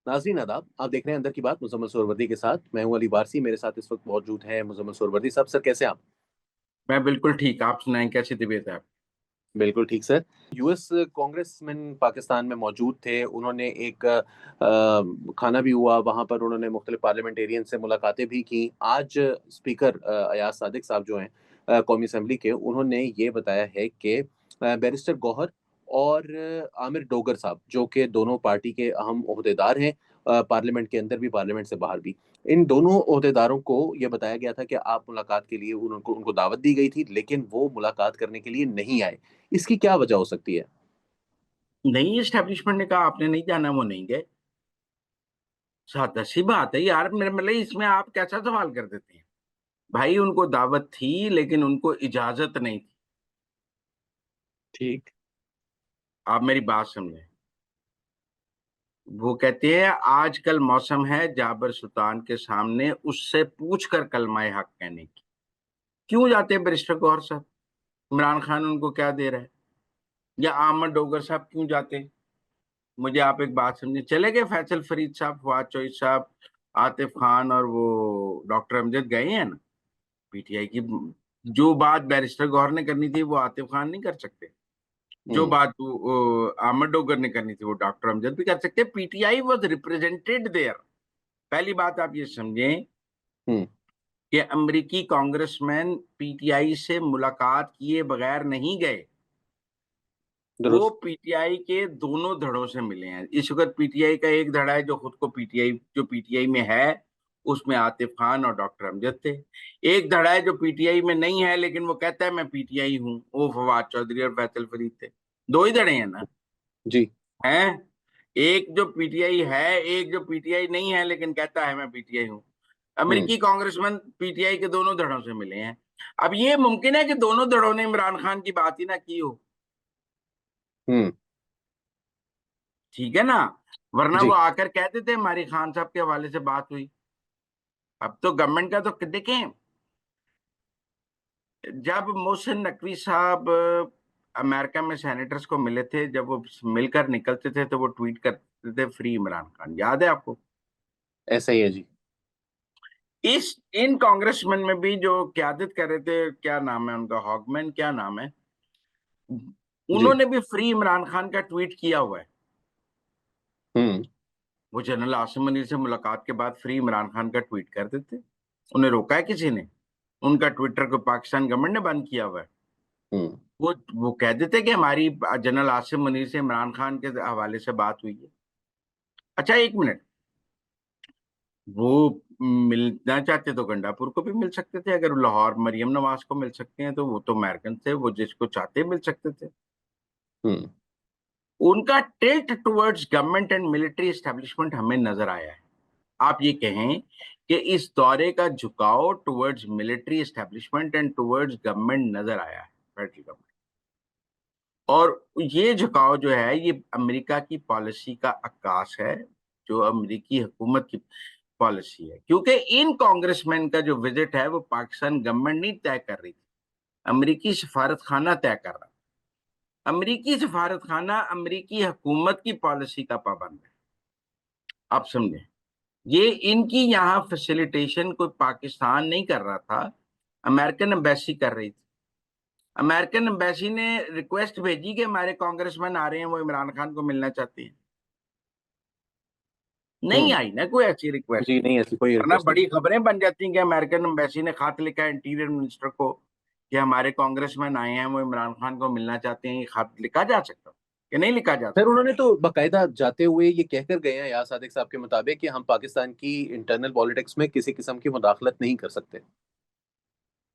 नाज़रीन आदाब, आप देख रहे हैं अंदर की बात मुज़म्मिल सोहरवर्दी के साथ। मैं हूं अली वारसी, मेरे साथ इस वक्त मौजूद हैं मुज़म्मिल सोहरवर्दी साहब। सर कैसे हैं आप? मैं बिल्कुल ठीक। आप सुनाएं, कैसी तबीयत है आप? बिल्कुल ठीक सर। यूएस कांग्रेसमैन पाकिस्तान में मौजूद थे। उन्होंने एक खाना भी हुआ वहां पर, उन्होंने मुख्तलिफ पार्लियामेंटेरियन से मुलाकातें भी की। आज स्पीकर अयाज सादिक साहब जो हैं कौमी असम्बली के, उन्होंने ये बताया है कि बैरिस्टर गौहर और आमिर डोगर साहब, जो कि दोनों पार्टी के अहम ओहदेदार हैं, पार्लियामेंट के अंदर भी पार्लियामेंट से बाहर भी, इन दोनों ओहदेदारों को यह बताया गया था कि आप मुलाकात के लिए, उनको उनको दावत दी गई थी, लेकिन वो मुलाकात करने के लिए नहीं आए। इसकी क्या वजह हो सकती है? नई एस्टेब्लिशमेंट ने कहा आपने नहीं जाना, वो नहीं गए। सादा सी बात है यार। मेरे मतलब इसमें आप कैसा सवाल कर देते हैं? भाई उनको दावत थी लेकिन उनको इजाजत नहीं थी। ठीक। आप मेरी बात समझें। वो कहते हैं आजकल मौसम है जाबर सुल्तान के सामने उससे पूछ कर कलमाए हक कहने की। क्यों जाते हैं बैरिस्टर गौहर साहब? इमरान खान उनको क्या दे रहा है? या अहमद डोगर साहब क्यों जाते हैं? मुझे आप एक बात समझे, चले गए फैसल फरीद साहब, फवाद चौधरी साहब, आतिफ खान और वो डॉक्टर अमजद गए हैं ना। पीटीआई की जो बात बैरिस्टर गौहर ने करनी थी वो आतिफ खान नहीं कर सकते। जो हम्म। बात अहमद डोगर ने करनी थी वो डॉक्टर अमजद भी कर सकते। PTI was represented there. पहली बात आप ये समझें हम्म। कि अमेरिकी कांग्रेसमैन पीटीआई से मुलाकात किए बगैर नहीं गए। वो दुरुस्त। पीटीआई के दोनों धड़ों से मिले हैं। इस वक्त पीटीआई का एक धड़ा है जो खुद को पीटीआई, जो पीटीआई में है, उसमें आतिफ खान और डॉक्टर अमजद थे। एक धड़ा है जो पीटीआई में नहीं है लेकिन वो कहता है मैं पीटीआई हूँ, वो फवाद चौधरी और फैसल फरीद थे। दो ही धड़े हैं ना। जी। हैं? एक जो पीटीआई है, एक जो पीटीआई नहीं है लेकिन कहता है मैं पीटीआई हूँ। हम्म। अमेरिकी कांग्रेसमैन पीटीआई के दोनों धड़ों से मिले हैं। अब ये मुमकिन है कि दोनों धड़ों ने इमरान खान की बात ही ना की हो। हम्म। ठीक है ना? वरना वो जी। आकर कहते थे हमारी खान साहब के हवाले से बात हुई। अब तो गवर्नमेंट का तो देखें, जब मोहसिन नकवी साहब अमेरिका में सेनेटर्स को मिले थे, जब वो मिलकर निकलते थे तो वो ट्वीट करते थे फ्री इमरान खान। याद है आपको? ऐसा ही है जी। इस इन कांग्रेसमैन में भी जो क्यादत कर रहे थे, क्या नाम है उनका, हॉगमैन क्या नाम है, जी। उन्होंने भी फ्री इमरान खान का ट्वीट किया हुआ है। हम्म। वो जनरल आसिम मुनीर से मुलाकात के बाद फ्री इमरान खान का ट्वीट कर देते। उन्हें रोका है किसी ने? उनका ट्विटर को पाकिस्तान गवर्नमेंट ने बंद किया हुआ है। हम्म। वो कह देते कि हमारी जनरल आसिम मुनीर से इमरान खान के हवाले से बात हुई है। अच्छा एक मिनट, वो मिलना चाहते तो गंडापुर को भी मिल सकते थे। अगर लाहौर मरियम नवाज को मिल सकते हैं तो वो तो अमेरिकन थे, वो जिसको चाहते मिल सकते थे। हम्म। उनका tilt towards government and military establishment हमें नजर आया है। आप ये कहें कि इस दौरे का झुकाव towards military establishment and towards government नजर आया है, फेडरल गवर्नमेंट। और ये झुकाव जो है ये अमेरिका की पॉलिसी का अक्कास है, जो अमेरिकी हुकूमत की पॉलिसी है। क्योंकि इन कांग्रेसमैन का जो विजिट है वो पाकिस्तान गवर्नमेंट नहीं तय कर रही थी, अमेरिकी सफारत खाना तय कर रहा। अमेरिकी सफारत खाना अमेरिकी हुकूमत की पॉलिसी का पाबंद है। आप समझे? ये इनकी यहाँ फैसिलिटेशन कोई पाकिस्तान नहीं कर रहा था, अमेरिकन एम्बेसी कर रही थी। अमेरिकन एम्बेसी ने रिक्वेस्ट भेजी कि हमारे कांग्रेसमैन आ रहे हैं, वो इमरान खान को मिलना चाहते हैं। नहीं हम्म। आई ना कोई ऐसी रिक्वेस्ट। जी नहीं, ऐसी कोई वरना रिक्वेस्ट नहीं। बड़ी खबरें बन जाती कि अमेरिकन एम्बेसी ने खत लिखा है इंटीरियर मिनिस्टर को कि हमारे कांग्रेसमैन आए हैं, वो इमरान खान को मिलना चाहते हैं। ये खत लिखा जा सकता कि नहीं लिखा जा सर सकता? उन्होंने तो बकायदा जाते हुए ये कहकर गए हैं, यार सादिक साहब के मुताबिक, कि हम पाकिस्तान की इंटरनल पॉलिटिक्स में किसी किस्म की मुदाखलत नहीं कर सकते।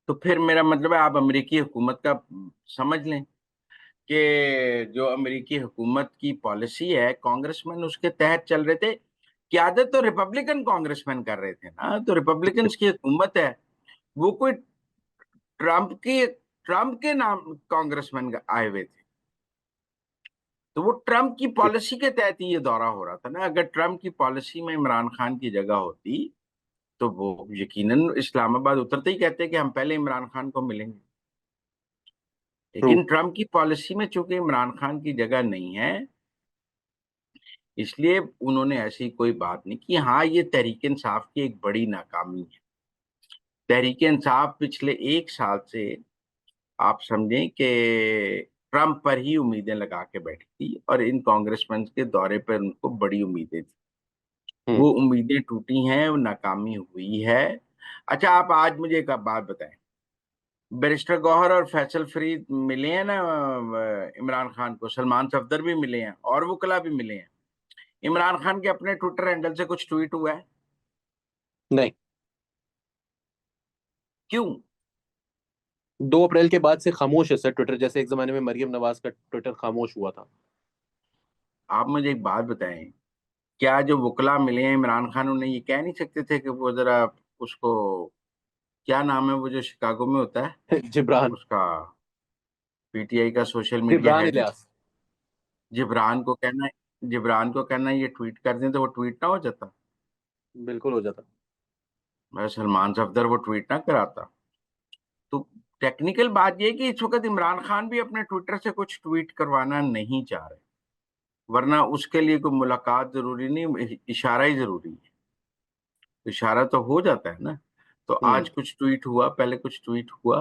तो फिर मेरा मतलब है आप अमेरिकी हुकूमत का समझ लें कि जो अमेरिकी हुकूमत की पॉलिसी है, कांग्रेसमैन उसके तहत चल रहे थे। क्यादत तो रिपब्लिकन कांग्रेसमैन कर रहे थे ना, तो रिपब्लिकन की हुकूमत है। वो कोई ट्रंप के नाम कांग्रेसमैन आए हुए थे। तो वो ट्रंप की पॉलिसी के तहत ही ये दौरा हो रहा था ना। अगर ट्रंप की पॉलिसी में इमरान खान की जगह होती तो वो यकीनन इस्लामाबाद उतरते ही कहते कि हम पहले इमरान खान को मिलेंगे। ट्रू। लेकिन ट्रंप की पॉलिसी में चूंकि इमरान खान की जगह नहीं है, इसलिए उन्होंने ऐसी कोई बात नहीं की। हाँ, ये तहरीक इंसाफ की एक बड़ी नाकामी है। तहरीक इंसाफ पिछले 1 साल से आप समझें कि ट्रंप पर ही उम्मीदें लगा के बैठी थी, और इन कांग्रेसमैन के दौरे पर उनको बड़ी उम्मीदें थी। हम्म। वो उम्मीदें टूटी हैं, वो नाकामी हुई है। अच्छा, आप आज मुझे एक बात बताएं, बैरिस्टर गौहर और फैसल फरीद मिले हैं ना इमरान खान को, सलमान सफदर भी मिले हैं और वकला भी मिले हैं। इमरान खान के अपने ट्विटर हैंडल से कुछ ट्वीट हुआ है? नहीं। क्यों? 2 अप्रैल के बाद से खामोश है सर ट्विटर, जैसे एक जमाने में मरियम नवाज का ट्विटर खामोश हुआ था। आप मुझे एक बात बताएं, क्या जो वकला मिले हैं इमरान खान, उन्हें ये कह नहीं सकते थे कि वो जरा उसको, क्या नाम है वो जो शिकागो में होता है जिब्रान। उसका, पीटीआई का social media Jibran head, Ilyas. Jibran को कहना ये ट्वीट कर दें तो वो ट्वीट ना हो जाता? बिल्कुल हो जाता। मैं सलमान सफदर वो ट्वीट ना कराता? तो टेक्निकल बात ये है कि इस वक्त इमरान खान भी अपने ट्विटर से कुछ ट्वीट करवाना नहीं चाह रहे, वरना उसके लिए कोई मुलाकात जरूरी नहीं, इशारा ही जरूरी है। इशारा तो हो जाता है ना। तो हम्म। आज कुछ ट्वीट हुआ, पहले कुछ ट्वीट हुआ,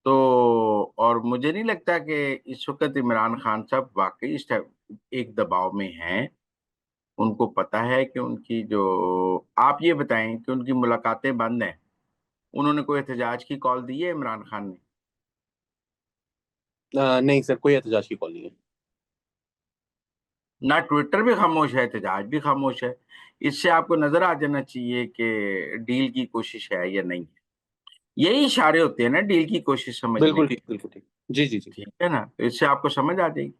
तो और मुझे नहीं लगता कि इस वक्त इमरान खान साहब वाकई इस एक दबाव में हैं। उनको पता है कि उनकी जो, आप ये बताएं कि उनकी मुलाकातें बंद हैं, उन्होंने कोई एहतजाज की कॉल दी है इमरान खान ने? नहीं सर, कोई एहतजाज की कॉल नहीं है। ना ट्विटर भी खामोश है, एहतजाज भी खामोश है। इससे आपको नजर आ जाना चाहिए कि डील की कोशिश है या नहीं है। यही इशारे होते हैं ना डील की कोशिश समझने बिल्कुल के। ठीक, बिल्कुल ठीक। जी जी जी। ठीक है ना, तो इससे आपको समझ आ जाएगी।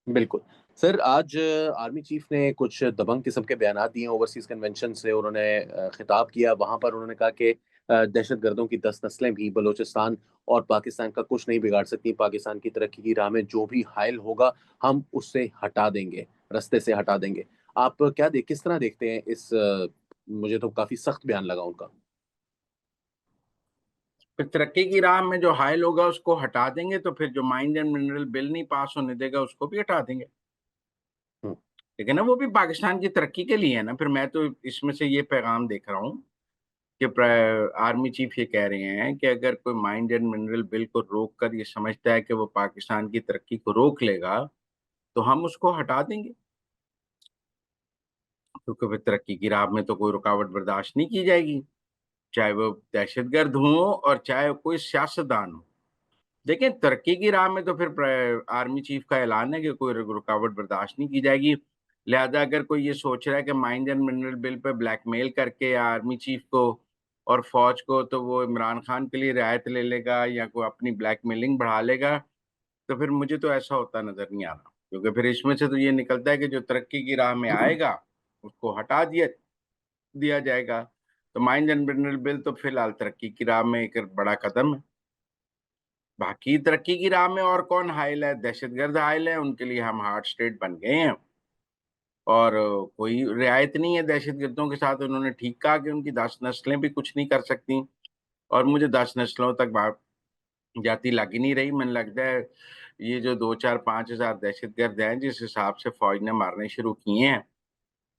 बिल्कुल। सर आज आर्मी चीफ ने कुछ दबंग किस्म के बयान दिए ओवरसीज कन्वेंशन से। उन्होंने खिताब किया, वहां पर उन्होंने कहा कि दहशतगर्दों की 10 नस्लें भी बलूचिस्तान और पाकिस्तान का कुछ नहीं बिगाड़ सकती। पाकिस्तान की तरक्की की राह में जो भी हायल होगा हम उससे हटा देंगे, रास्ते से हटा देंगे। आप किस तरह देखते हैं इस मुझे तो काफी सख्त बयान लगा उनका। फिर तरक्की की राह में जो हायल होगा उसको हटा देंगे, तो फिर जो माइंस एंड मिनरल बिल नहीं पास होने देगा उसको भी हटा देंगे। हम्म। लेकिन ना वो भी पाकिस्तान की तरक्की के लिए है ना। फिर मैं तो इसमें से ये पैगाम देख रहा हूँ कि आर्मी चीफ ये कह रहे हैं कि अगर कोई माइंस एंड मिनरल बिल को रोक कर ये समझता है कि वो पाकिस्तान की तरक्की को रोक लेगा, तो हम उसको हटा देंगे। क्योंकि फिर तरक्की की राह में तो कोई रुकावट बर्दाश्त नहीं की जाएगी, चाहे वो दहशतगर्द हो और चाहे कोई सियासतदान हो। देखिए, तरक्की की राह में तो फिर आर्मी चीफ का ऐलान है कि कोई रुकावट बर्दाश्त नहीं की जाएगी। लिहाजा अगर कोई ये सोच रहा है कि mines and mineral bill pay blackmail करके आर्मी चीफ को और फौज को, तो वो इमरान खान के लिए रियायत ले लेगा या कोई अपनी ब्लैकमेलिंग बढ़ा लेगा, तो फिर मुझे तो ऐसा होता नजर नहीं आ रहा। क्योंकि फिर इसमें से तो ये निकलता है कि जो तरक्की की राह में आएगा उसको हटा दिया दिया जाएगा। तो माइंस एंड मिनरल बिल तो फिलहाल तरक्की की राह में एक बड़ा कदम है। बाकी तरक्की की राह में और कौन हाइल है? दहशतगर्द हाइल है, उनके लिए हम हार्ड स्टेट बन गए हैं, और कोई रियायत नहीं है दहशतगर्दों के साथ। उन्होंने ठीक कहा कि उनकी 10 नस्लें भी कुछ नहीं कर सकती, और मुझे 10 नस्लों तक बात जाती लग ही नहीं रही। मैंने लगता है ये जो 2 4 5 हजार दहशतगर्द हैं जिस हिसाब से फौज ने मारने शुरू किए हैं,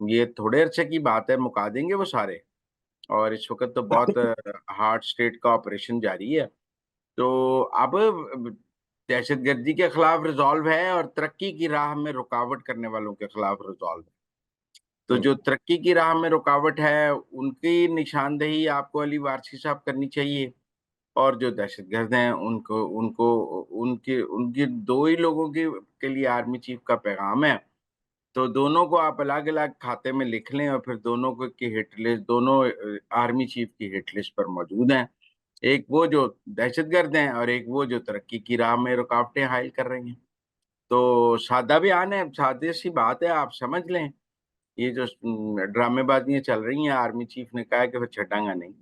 ये थोड़े अरसे की बात है, मुका देंगे वो सारे। और इस वक्त तो बहुत हार्ड स्टेट का ऑपरेशन जारी है। तो अब दहशतगर्दी के खिलाफ रिजॉल्व है, और तरक्की की राह में रुकावट करने वालों के खिलाफ रिजॉल्व है। तो हम्म। जो तरक्की की राह में रुकावट है उनकी निशानदेही आपको अली वारसी साहब करनी चाहिए, और जो दहशतगर्द हैं उनको उनको उनके उनके दो ही लोगों के लिए आर्मी चीफ का पैगाम है। तो दोनों को आप अलग अलग खाते में लिख लें, और फिर दोनों को की हिट लिस्ट, दोनों आर्मी चीफ की हिट लिस्ट पर मौजूद हैं। एक वो जो दहशतगर्द हैं, और एक वो जो तरक्की की राह में रुकावटें हासिल कर रही हैं। तो सादा बयान है, सादी सी बात है, आप समझ लें। ये जो ड्रामेबाजियां चल रही हैं, आर्मी चीफ ने कहा है कि फिर छटांगा नहीं।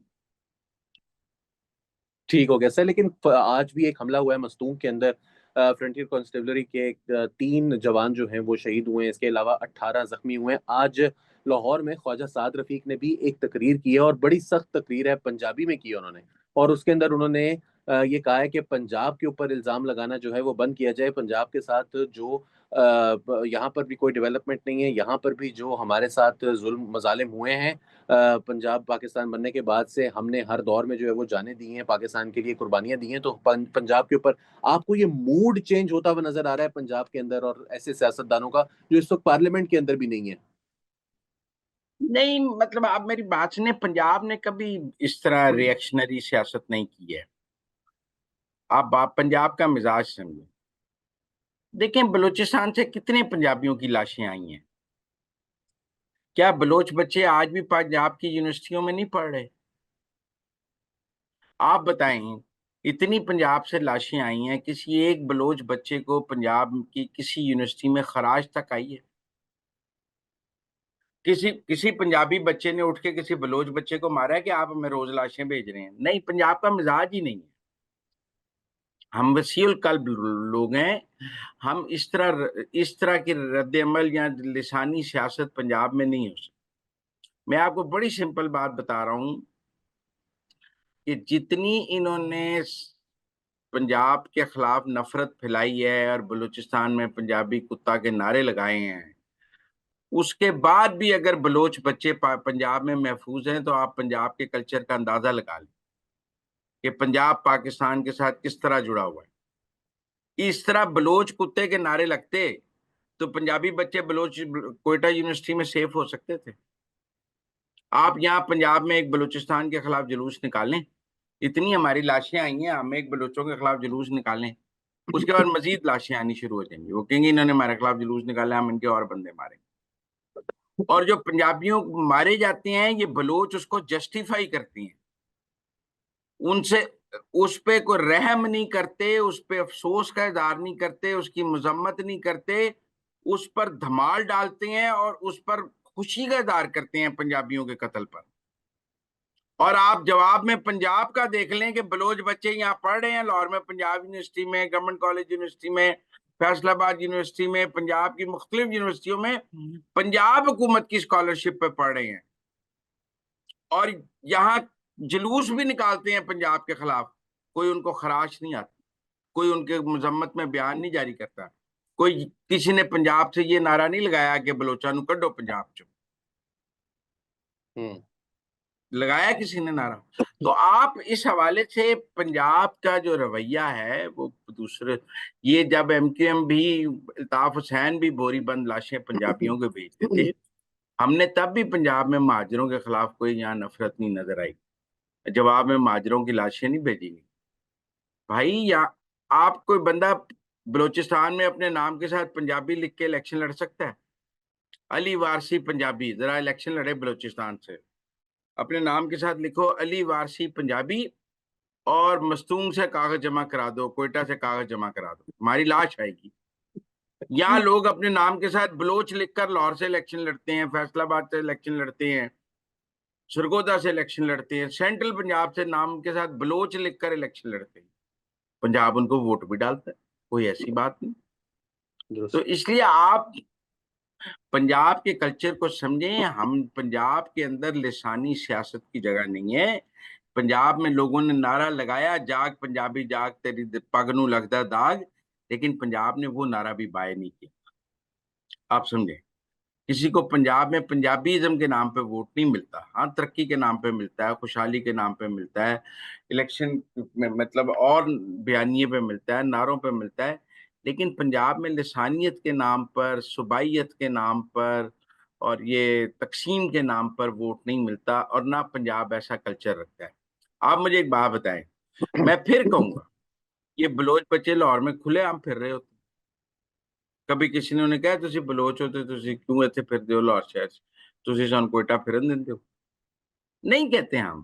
ठीक हो गया सर, लेकिन आज भी एक हमला हुआ है मस्तूंग के अंदर। फ्रंटियर कांस्टेबलरी के 3 जवान जो हैं वो शहीद हुए हैं, इसके अलावा 18 जख्मी हुए हैं। आज लाहौर में ख्वाजा साद रफीक ने भी एक तकरीर की है, और बड़ी सख्त तकरीर है, पंजाबी में की है उन्होंने। और उसके अंदर उन्होंने ये कहा है कि पंजाब के ऊपर इल्ज़ाम लगाना जो है वो बंद किया जाए। पंजाब के साथ जो यहाँ पर भी कोई डेवलपमेंट नहीं है, यहाँ पर भी जो हमारे साथ ज़ुल्म मज़ालिम हुए हैं, पंजाब पाकिस्तान बनने के बाद से हमने हर दौर में जो है वो जानें दी हैं, पाकिस्तान के लिए कुर्बानियाँ दी हैं। तो पंजाब के ऊपर आपको ये मूड चेंज होता हुआ नज़र आ रहा है पंजाब के अंदर और ऐसे सियासतदानों का जो इस वक़्त पार्लियामेंट के अंदर भी नहीं है? नहीं, मतलब आप मेरी बात सुने, पंजाब ने कभी इस तरह रिएक्शनरी सियासत नहीं की है। आप पंजाब का मिजाज समझें। देखें, बलूचिस्तान से कितने पंजाबियों की लाशें आई हैं? क्या बलोच बच्चे आज भी पंजाब की यूनिवर्सिटियों में नहीं पढ़ रहे? आप बताएं, इतनी पंजाब से लाशें आई हैं, किसी एक बलोच बच्चे को पंजाब की किसी यूनिवर्सिटी में खराज तक आई है? किसी किसी पंजाबी बच्चे ने उठ के किसी बलोच बच्चे को मारा है कि आप हमें रोज लाशें भेज रहे हैं? नहीं, पंजाब का मिजाज ही नहीं है। हम वसीउल कल्ब लोग हैं। हम इस तरह की रद्द अमल या लिसानी सियासत पंजाब में नहीं हो सकती। मैं आपको बड़ी सिंपल बात बता रहा हूं कि जितनी इन्होंने पंजाब के खिलाफ नफरत फैलाई है और बलूचिस्तान में पंजाबी कुत्ता के नारे लगाए हैं, उसके बाद भी अगर बलोच बच्चे पंजाब में महफूज हैं, तो आप पंजाब के कल्चर का अंदाजा लगा लें कि पंजाब पाकिस्तान के साथ किस तरह जुड़ा हुआ है। इस तरह बलोच कुत्ते के नारे लगते तो पंजाबी बच्चे बलोच कोयटा यूनिवर्सिटी में सेफ हो सकते थे। आप यहाँ पंजाब में एक बलूचिस्तान के खिलाफ जुलूस निकालें, इतनी हमारी लाशें आई हैं, हम एक बलोचों के खिलाफ जुलूस निकालें, उसके बाद मजीद लाशें आनी शुरू हो जाएंगी। वो कहेंगे इन्होंने हमारे खिलाफ जुलूस निकाला, हम इनके और बंदे मारेंगे। और जो पंजाबियों को मारे जाते हैं, ये बलोच उसको जस्टिफाई करती हैं, उनसे उस पे कोई रहम नहीं करते, उस पे अफसोस का इजहार नहीं करते, उसकी मजम्मत नहीं करते, उस पर धमाल डालते हैं और उस पर खुशी का इजहार करते हैं पंजाबियों के कत्ल पर। और आप जवाब में पंजाब का देख लें कि बलोच बच्चे यहाँ पढ़ रहे हैं लाहौर में, पंजाब यूनिवर्सिटी में, गवर्नमेंट कॉलेज यूनिवर्सिटी में, फैसलाबाद यूनिवर्सिटी में, पंजाब की मुख्तलिफ यूनिवर्सिटियों में पंजाब हुकूमत की स्कॉलरशिप पे पढ़ रहे हैं और यहाँ जुलूस भी निकालते हैं पंजाब के खिलाफ। कोई उनको खराश नहीं आती, कोई उनके मजम्मत में बयान नहीं जारी करता, कोई किसी ने पंजाब से ये नारा नहीं लगाया कि बलोचा नु कड्डो पंजाब चो। लगाया किसी ने नारा? तो आप इस हवाले से पंजाब का जो रवैया है वो दूसरे, ये जब एमक्यूएम भी, अल्ताफ हुसैन भी बोरी बंद लाशें पंजाबियों को भेजते थे, हमने तब भी पंजाब में महाजरों के खिलाफ कोई यहाँ नफरत नहीं नजर आई। जवाब में महाजरों की लाशें नहीं भेजी गई। भाई, या आप कोई बंदा बलूचिस्तान में अपने नाम के साथ पंजाबी लिख के इलेक्शन लड़ सकता है? अली वारसी पंजाबी, जरा इलेक्शन लड़े बलूचिस्तान से, अपने नाम के साथ लिखो अली वारसी पंजाबी और मस्तूम से कागज जमा करा दो, कोयटा से कागज जमा करा दो, हमारी लाश आएगी। यहाँ लोग अपने नाम के साथ बलोच लिखकर लाहौर से इलेक्शन लड़ते हैं, फैसलाबाद से इलेक्शन लड़ते हैं, सरगोदा से इलेक्शन लड़ते हैं, सेंट्रल पंजाब से नाम के साथ बलोच लिखकर इलेक्शन लड़ते हैं। पंजाब उनको वोट भी डालता है, कोई ऐसी बात नहीं। तो इसलिए आप पंजाब के कल्चर को समझें। हम पंजाब के अंदर लिसानी सियासत की जगह नहीं है। पंजाब में लोगों ने नारा लगाया, जाग पंजाबी जाग तेरी पग नूं लगदा दाग, लेकिन पंजाब ने वो नारा भी बाय नहीं किया। आप समझे, किसी को पंजाब में पंजाबीज़म के नाम पे वोट नहीं मिलता। हाँ, तरक्की के नाम पे मिलता है, खुशहाली के नाम पे मिलता है, इलेक्शन में मतलब और बयानिए पे मिलता है, नारों पे मिलता है, लेकिन पंजाब में लिसानियत के नाम पर, सुबाइयत के नाम पर और ये तकसीम के नाम पर वोट नहीं मिलता, और ना पंजाब ऐसा कल्चर रखता है। आप मुझे एक बात बताएं, मैं फिर कहूंगा, ये बलोच बच्चे लाहौर में खुलेआम फिर रहे होते, कभी किसी ने उन्हें कहा ਤੁਸੀਂ ਬਲੋਚ ਹੋ ਤੇ ਤੁਸੀਂ क्यों ਇੱਥੇ ਫਿਰਦੇ ਹੋ लाहौर शहर ਚ, ਤੁਸੀਂ ਸਾਨੂੰ कोयटा फिरन देते हो? नहीं कहते हम।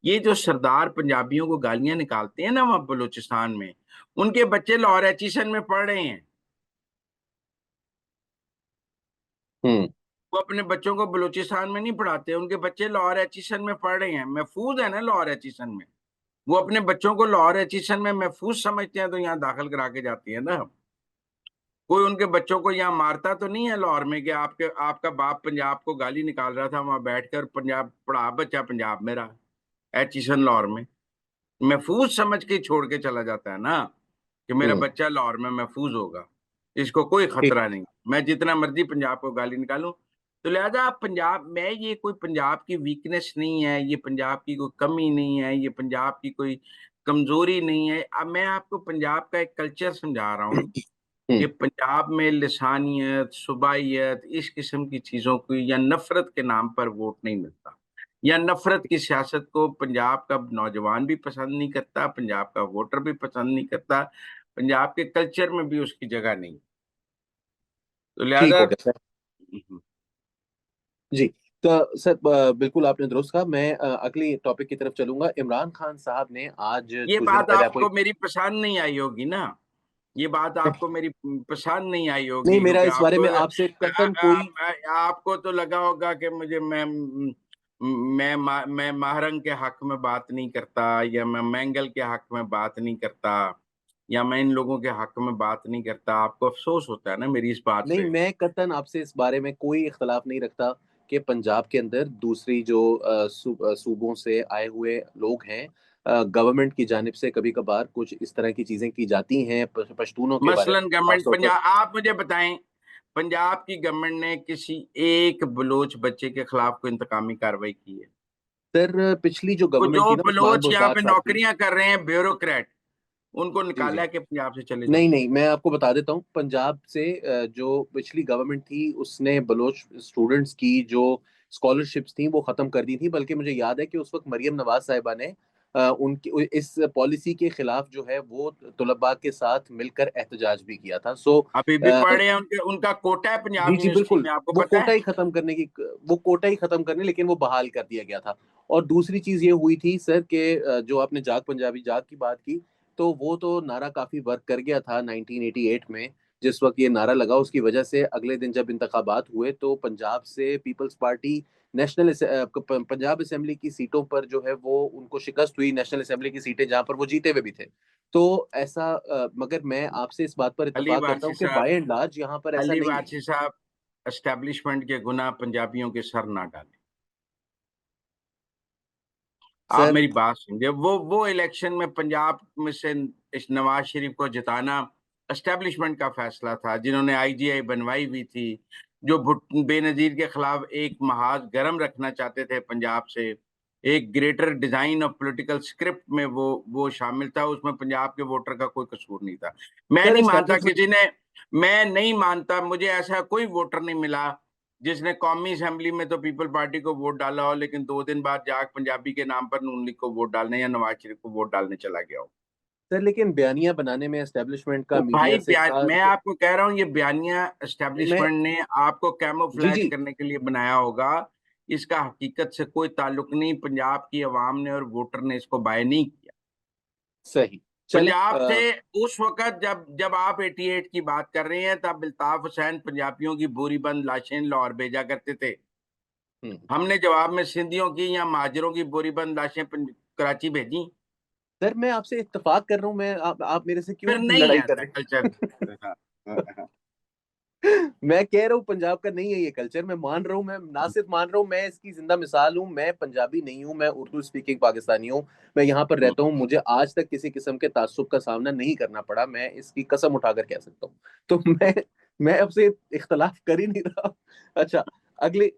ये जो सरदार पंजाबियों को गालियां निकालते हैं ना वहां बलूचिस्तान में, उनके बच्चे लाहौर एचईसन में पढ़ रहे हैं। वो अपने बच्चों को बलूचिस्तान में नहीं पढ़ाते, उनके बच्चे लाहौर एचईसन में पढ़ रहे हैं, महफूज है ना लाहौर एचईसन में। वो अपने बच्चों को लाहौर एचईसन में महफूज समझते हैं तो यहाँ दाखिल करा के जाती है ना। कोई उनके बच्चों को यहाँ मारता तो नहीं है लाहौर में कि आपका बाप पंजाब को गाली निकाल रहा था वहां बैठकर, पंजाब पढ़ा बच्चा पंजाब में रहा, एचईसन लाहौर में। महफूज समझ के छोड़ के चला जाता है ना कि मेरा हम्म। बच्चा लाहौर में महफूज होगा, इसको कोई ठीक। खतरा नहीं, मैं जितना मर्जी पंजाब को गाली निकालूं। तो लिहाजा आप पंजाब में, ये कोई पंजाब की वीकनेस नहीं है, ये पंजाब की कोई कमी नहीं है, ये पंजाब की कोई कमजोरी नहीं है। अब मैं आपको पंजाब का एक कल्चर समझा रहा हूँ कि हम्म। पंजाब में लिसानियत, सुबाइयत, इस किस्म की चीजों की या नफरत के नाम पर वोट नहीं मिलता, या नफरत की सियासत को पंजाब का नौजवान भी पसंद नहीं करता, पंजाब का वोटर भी पसंद नहीं करता, पंजाब के कल्चर में भी उसकी जगह नहीं। तो ठीक लिहाजा हो गया सर। जी। तो सर बिल्कुल आपने दुरुस्त कहा। मैं अगली टॉपिक की तरफ चलूंगा। इमरान खान साहब ने आज ये कुछ दिनों बात पहले आपको आपको मेरी पसंद नहीं आई होगी ना, ये बात आपको मेरी पसंद नहीं आई नहीं, होगी, मेरा क्योंकि इस बारे आपको में आपसे कतन कोई आपको तो लगा होगा कि मुझे मैं महरंग के हक में बात नहीं करता, या मैं मैंगल के हक में बात नहीं करता, या मैं इन लोगों के हक में बात नहीं करता। आपको अफसोस होता है ना मेरी इस बात नहीं, पे। मैं कतन आपसे इस बारे में कोई इख्तलाफ नहीं रखता कि पंजाब के अंदर दूसरी जो सूबों से आए हुए लोग हैं, गवर्नमेंट की जानिब से कभी कभार कुछ इस तरह की चीजें की जाती हैं पश्तूनों के बारे में मसलन गवर्नमेंट खासतौर पर। पंजाब, आप मुझे बताएं, पंजाब की गवर्नमेंट ने किसी एक बलोच बच्चे के खिलाफ कोई इंतकामी कार्रवाई की है? सर पिछली जो वो गवर्नमेंट जो थी ना उस्मान बलोच यहाँ बुजदार पे साहब की। नौकरियां कर रहे हैं, ब्यूरोक्रेट, उनको जी जी। निकाला के पंजाब से चले जाओ। नहीं नहीं, मैं आपको बता देता हूँ। पंजाब से जो पिछली गवर्नमेंट थी उसने बलोच स्टूडेंट्स की जो स्कॉलरशिप्स थी वो खत्म कर दी थी। बल्कि मुझे याद है कि उस वक्त मरियम नवाज साहिबा ने उनकी इस पॉलिसी के खिलाफ जो है वो तुलबा के साथ मिलकर एहतजाज भी किया था। सो अभी भी पढ़ रहे हैं, उनके उनका कोटा है पंजाब जी जी यूनिवर्सिटी बिल्कुल। में, आपको वो पता कोटा है? ही खत्म करने की वो कोटा ही खत्म करने, लेकिन वो बहाल कर दिया गया था। और दूसरी चीज ये हुई थी सर कि जो आपने जाग पंजाबी जाग की बात की, तो वो तो नारा काफी वर्क कर गया था 1988 में। जिस वक्त ये नारा लगा उसकी वजह से अगले दिन जब इंतखाबात हुए तो पंजाब से पीपल्स पार्टी पंजाब असेंबली की सीटों पर जो है वो उनको शिकस्त हुई, नेशनल असेंबली की सीटें जहां पर वो जीते हुए भी थे। तो ऐसा मगर मैं आपसे इस बात पर अली इत्तेफाक करता वारसी हूँ कि साहब, बाय एंड लार्ज यहाँ पर ऐसा अली नहीं है। वारसी साहब, एस्टेब्लिशमेंट के गुनाह पंजाबियों के सर ना डालें। आप सर मेरी बात सुनिए, वो इलेक्शन में पंजाब में से इस नवाज शरीफ को जिताना एस्टेब्लिशमेंट का फैसला था, जिन्होंने आईजीआई बनवाई हुई थी, जो बेनजीर के खिलाफ एक महाज गर्म रखना चाहते थे पंजाब से, एक greater design of political script में वो शामिल था, उसमें पंजाब के वोटर का कोई कसूर नहीं था। मैं सर नहीं मानता एस्टेब्लिशमेंट किसी ने, मैं नहीं मानता, मुझे ऐसा कोई वोटर नहीं मिला जिसने कौमी असेंबली में तो पीपल पार्टी को वोट डाला हो, लेकिन 2 दिन बाद जाग पंजाबी के नाम पर नून लीग को वोट डालने या नवाज शरीफ को वोट डालने चला गया हो। सर लेकिन बयानियां बनाने में एस्टेब्लिशमेंट का वो भाई मीडिया से बयान, था मैं आपको कह रहा हूँ, ये बयानिया मैं एस्टेब्लिशमेंट ने आपको जी कैमोफ्लेज जी करने के लिए बनाया होगा। इसका हकीकत से कोई ताल्लुक नहीं, पंजाब की आवाम ने और वोटर ने इसको बाय नहीं किया। सही चले पंजाब से उस वक्त जब जब आप 88 की बात कर रहे हैं, तब अल्ताफ हुसैन पंजाबियों की बोरी बंद लाशें लाहौर भेजा करते थे। हम्म। हमने जवाब में सिंधियों की या महाजरों की बोरीबंद लाशें कराची भेजी। सर मैं आपसे इत्तेफाक कर रहा हूँ। मैं आप मेरे से फिर क्यों नहीं लड़ाई है कर ऐसा रहे कल्चर। हैं? मैं कह रहा हूँ पंजाब का नहीं है ये कल्चर। मैं मान रहा हूँ, मैं ना सिर्फ मान रहा हूँ, मैं इसकी जिंदा मिसाल हूँ। मैं पंजाबी नहीं हूँ, मैं उर्दू स्पीकिंग पाकिस्तानी हूँ। मैं यहाँ पर रहता हूँ, मुझे आज तक किसी किस्म के ताज्जुब का सामना नहीं करना पड़ा। मैं इसकी कसम उठाकर कह सकता हूँ। तो मैं आपसे इख्तलाफ कर ही नहीं रहा। अच्छा, अगली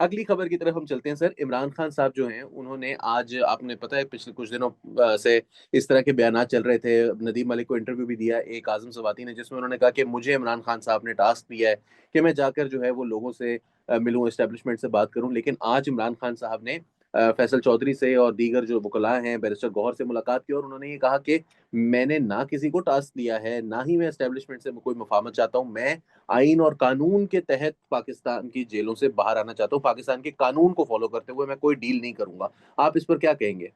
अगली खबर की तरफ हम चलते हैं सर। इमरान खान साहब जो हैं उन्होंने आज, आपने पता है पिछले कुछ दिनों से इस तरह के बयानात चल रहे थे। नदीम मलिक को इंटरव्यू भी दिया एक आजम सवाती ने, जिसमें उन्होंने कहा कि मुझे इमरान खान साहब ने टास्क दिया है कि मैं जाकर जो है वो लोगों से मिलूं, एस्टेब्लिशमेंट से बात करूं। लेकिन आज इमरान खान साहब ने फैसल चौधरी से और दीगर जो वकला हैं, बैरिस्टर गौहर से मुलाकात की और उन्होंने ये कहा कि मैंने ना किसी को टास्क दिया है, ना ही मैं एस्टेब्लिशमेंट से कोई मुफाहमत चाहता हूँ। मैं आइन और कानून के तहत पाकिस्तान की जेलों से बाहर आना चाहता हूँ। पाकिस्तान के कानून को फॉलो करते हुए मैं कोई डील नहीं करूंगा। आप इस पर क्या कहेंगे?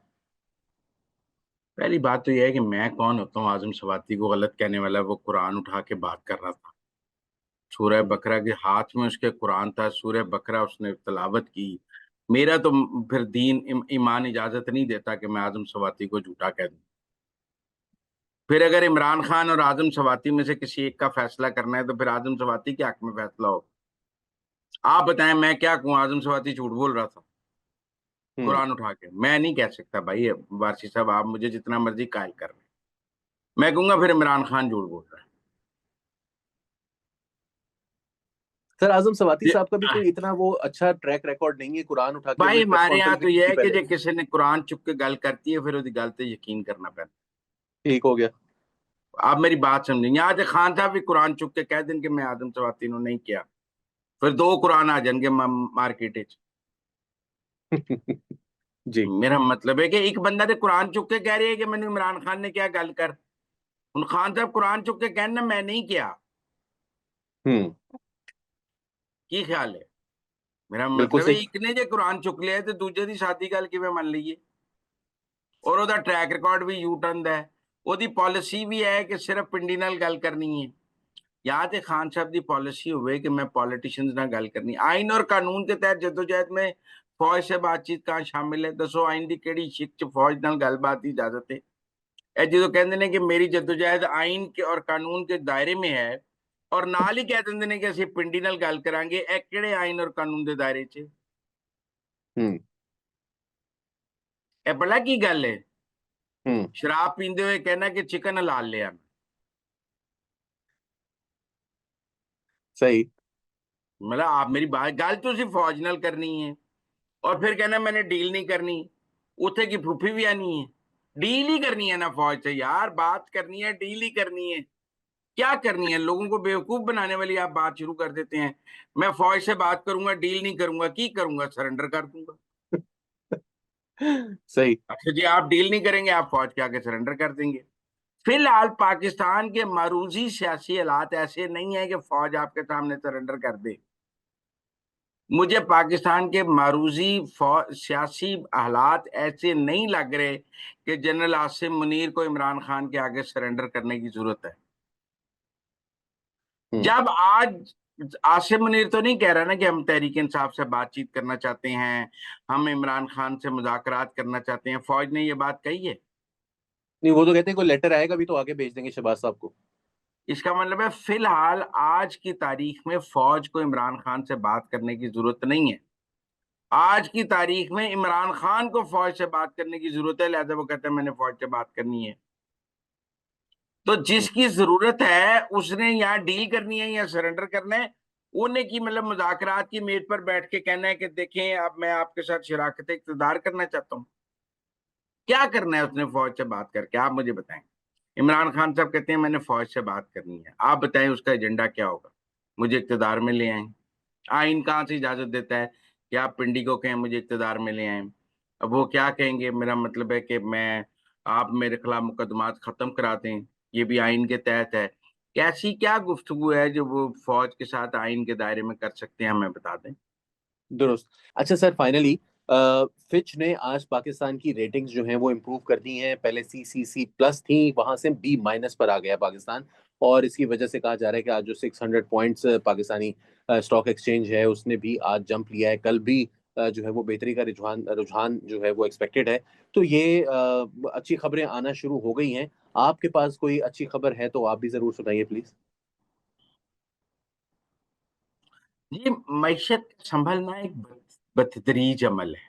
पहली बात तो यह है कि मैं कौन होता हूँ आजम सवाती को गलत कहने वाला। वो कुरान उठा के बात कर रहा था, सूरह बकरा के हाथ में उसके कुरान था, सूरह बकरा उसने तिलावत की। मेरा तो फिर दीन ईमान इजाजत नहीं देता कि मैं आजम सवाती को झूठा कह दूं। फिर अगर इमरान खान और आजम सवाती में से किसी एक का फैसला करना है, तो फिर आजम सवाती के हक में फैसला हो। आप बताएं मैं क्या कहूँ, आजम सवाती झूठ बोल रहा था? कुरान उठा के। मैं नहीं कह सकता भाई वारसी साहब, आप मुझे जितना मर्जी कायल कर रहे हैं, मैं कहूंगा फिर इमरान खान झूठ बोल रहा है। सर आजम सवाती ये- साहब का भी कोई इतना वो अच्छा ट्रैक रिकॉर्ड नहीं है कुरान उठा के, भाई उन्होंने प्रेस हमारे यहाँ कॉन्फ्रेंस भी तो की यह थी है कि पहले। जो किसी ने कुरान चुप के गल करती है फिर उसकी गल पे यकीन करना पैंदा। ठीक हो गया। आप मेरी बात समझेंगे, यहाँ से खान साहब भी कुरान चुप के कह दें कि मैं आदम सवाती ने नहीं किया, फिर दो कुरान आ जाएंगे मार्केट। जी। मेरा मतलब है कि एक बंदा ने कुरान चुक के कह रही है कि मैंने इमरान खान ने क्या गल कर, उन खान साहब कुरान चुक के कहना मैं नहीं किया। हम्म। की ख्याल है? मेरा बिल्कुल मतलब है सही। एक ने जे कुरान चुक लिया तो दूजे दी शादी गल किवें मन लीए? और ਉਹਦਾ ट्रैक रिकॉर्ड भी यू टर्न ਦਾ ਹੈ, ਉਹਦੀ पॉलिसी भी है कि सिर्फ पिंडी नाल गल करनी है। या तो खान साहब की पॉलिसी हुए कि मैं पॉलिटिशियंस नाल गल करनी, आइन और कानून के तहत जदोजहद में फौज से बातचीत कहाँ शामिल है? दसो आइन की केड़ी शिक च फौज नाल गलबात की इजाजत है? ਇਹ ਜਦੋਂ ਕਹਿੰਦੇ ਨੇ ਕਿ ਮੇਰੀ ਜਦੋਜਹਿਦ ਆਇਨ ਕੇ ਔਰ ਕਾਨੂੰਨ के दायरे में है, ਔਰ ਨਾਲ ਹੀ ਕਹਿ ਦਿੰਦੇ ਨੇ ਕਿ ਅਸੀਂ ਪਿੰਡੀ ਨਾਲ ਗੱਲ ਕਰਾਂਗੇ, ਇਹ ਕਿਹੜੇ ਆਇਨ ਔਰ ਕਾਨੂੰਨ ਦੇ ਦਾਇਰੇ 'ਚ? हम्म। ਇਹ ਭਲਾ ਕੀ ਗੱਲ ਹੈ? हम्म। शराब पींदे हुए कहना कि चिकन हलाल लिया। सही। मतलब आप मेरी बात गल तो सिर्फ फौज नाल करनी है और फिर कहना मैंने डील नहीं करनी, उथे की फूफी भी आनी है। डील ही करनी है ना फौज से यार, बात करनी है, डील ही करनी है। क्या करनी है? लोगों को बेवकूफ बनाने वाली आप बात शुरू कर देते हैं। मैं फौज से बात करूंगा, डील नहीं करूंगा, की करूंगा? सरेंडर कर दूंगा। सही। अच्छा जी, आप डील नहीं करेंगे, आप फौज के आगे सरेंडर कर देंगे। फिलहाल पाकिस्तान के मारूजी सियासी हालात ऐसे नहीं है कि फौज आपके सामने सरेंडर कर दे। मुझे पाकिस्तान के मारूजी सियासी हालात ऐसे नहीं लग रहे कि जनरल आसिम मुनीर को इमरान खान के आगे सरेंडर करने की जरूरत है। हम्म। जब आज आसिम मुनीर तो नहीं कह रहा ना कि हम तहरीक इंसाफ से बातचीत करना चाहते हैं, हम इमरान खान से मुज़ाकरात करना चाहते हैं, फौज ने ये बात कही है। नहीं, वो तो कहते हैं कोई लेटर आएगा भी तो आगे भेज देंगे शहबाज साहब को। इसका मतलब है फिलहाल आज की तारीख में फौज को इमरान खान से बात करने की जरूरत नहीं है। आज की तारीख में इमरान खान को फौज से बात करने की जरूरत है, लिहाजा वो कहते हैं मैंने फौज से बात करनी है। तो जिसकी जरूरत है उसने यहाँ डील करनी है या सरेंडर करना है, उन्हें की मतलब मुज़ाकरात की मेज पर बैठ के कहना है कि देखें अब मैं आपके साथ शराकत इक़्तिदार करना चाहता हूँ। क्या करना है उसने फौज से बात करके? आप मुझे बताएं। इमरान खान साहब कहते हैं मैंने फौज से बात करनी है, आप बताएं उसका एजेंडा क्या होगा? मुझे इक़्तिदार में ले आए। आइन कहाँ से इजाजत देता है कि आप पिंडी को कहें मुझे इक़्तिदार में ले आए? अब वो क्या कहेंगे? मेरा मतलब है कि मैं आप मेरे खिलाफ मुकदमात खत्म करा दें, ये भी आइन के तहत है। कैसी क्या गुफ्तगू है जो वो फौज के साथ आइन के दायरे में कर सकते हैं, हमें बता दें। दुरुस्त। अच्छा सर, फाइनली फिच ने आज पाकिस्तान की रेटिंग्स जो हैं वो इम्प्रूव कर दी हैं। पहले सी प्लस थी, वहां से बी माइनस पर आ गया पाकिस्तान। और इसकी वजह से कहा जा रहा है कि आज जो 600 पॉइंट्स पाकिस्तानी स्टॉक एक्सचेंज है उसने भी आज जंप लिया है। कल भी जो है वो बेहतरी का रुझान रुझान जो है वो एक्सपेक्टेड है। तो ये अच्छी खबरें आना शुरू हो गई हैं। आपके पास कोई अच्छी खबर है तो आप भी जरूर सुनाइए प्लीज। जी, मैशत संभलना एक बतदरीज अमल है।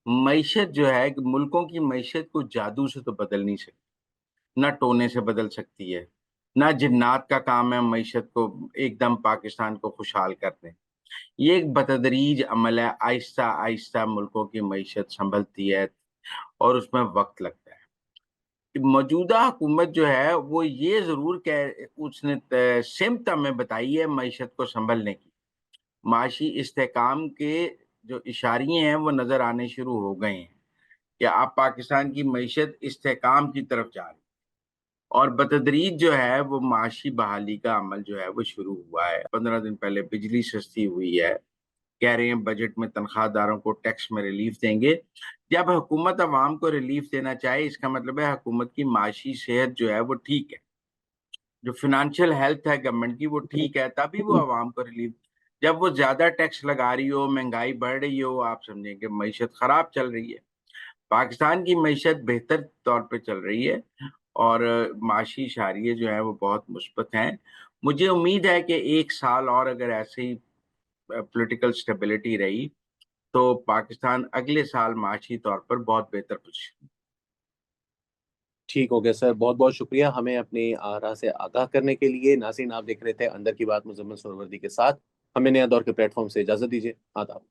मैशत जो है कि मुल्कों की मैशत को जादू से तो बदल नहीं सकती, ना टोने से बदल सकती है, ना जिन्नात का काम है मैशत को एकदम पाकिस्तान को खुशहाल कर दें। ये एक बतदरीज अमल है, आहिस्ता आहिस्ता मुल्कों की मैशत संभलती है और उसमें वक्त लगता है। मौजूदा हुकूमत जो है वो ये जरूर कह उसने सिमत हमें बताई है मैशत को संभलने की। माशी इस्तेकाम के जो इशारे हैं वो नजर आने शुरू हो गए हैं कि अब पाकिस्तान की मईशत इस्तेकाम की तरफ जा रही है और बतदरीज जो है वो माशी बहाली का अमल जो है वो शुरू हुआ है। 15 दिन पहले बिजली सस्ती हुई है, कह रहे हैं बजट में तनख्वाहदारों को टैक्स में रिलीफ देंगे। जब हुकूमत अवाम को रिलीफ देना चाहे इसका मतलब है हुकूमत की माशी सेहत जो है वो ठीक है, जो फाइनेंशियल हेल्थ है गवर्नमेंट की वो ठीक है, तभी वो आवाम को रिलीफ। जब वो ज्यादा टैक्स लगा रही हो, महंगाई बढ़ रही हो, आप समझें कि मईशत खराब चल रही है। पाकिस्तान की मईशत बेहतर तौर पे चल रही है और माशी इशारे जो है वो बहुत मुस्बत हैं। मुझे उम्मीद है कि 1 साल और अगर ऐसे ही पॉलिटिकल स्टेबिलिटी रही तो पाकिस्तान अगले साल माशी तौर पर बहुत बेहतर पोजीशन। ठीक हो गया सर, बहुत बहुत शुक्रिया हमें अपनी राह से आगाह करने के लिए। नाज़रीन, आप देख रहे थे अंदर की बात मुजम्मिल सोहरवर्दी के साथ। हमें नया दौर के प्लेटफॉर्म से इजाजत दीजिए। आदाब।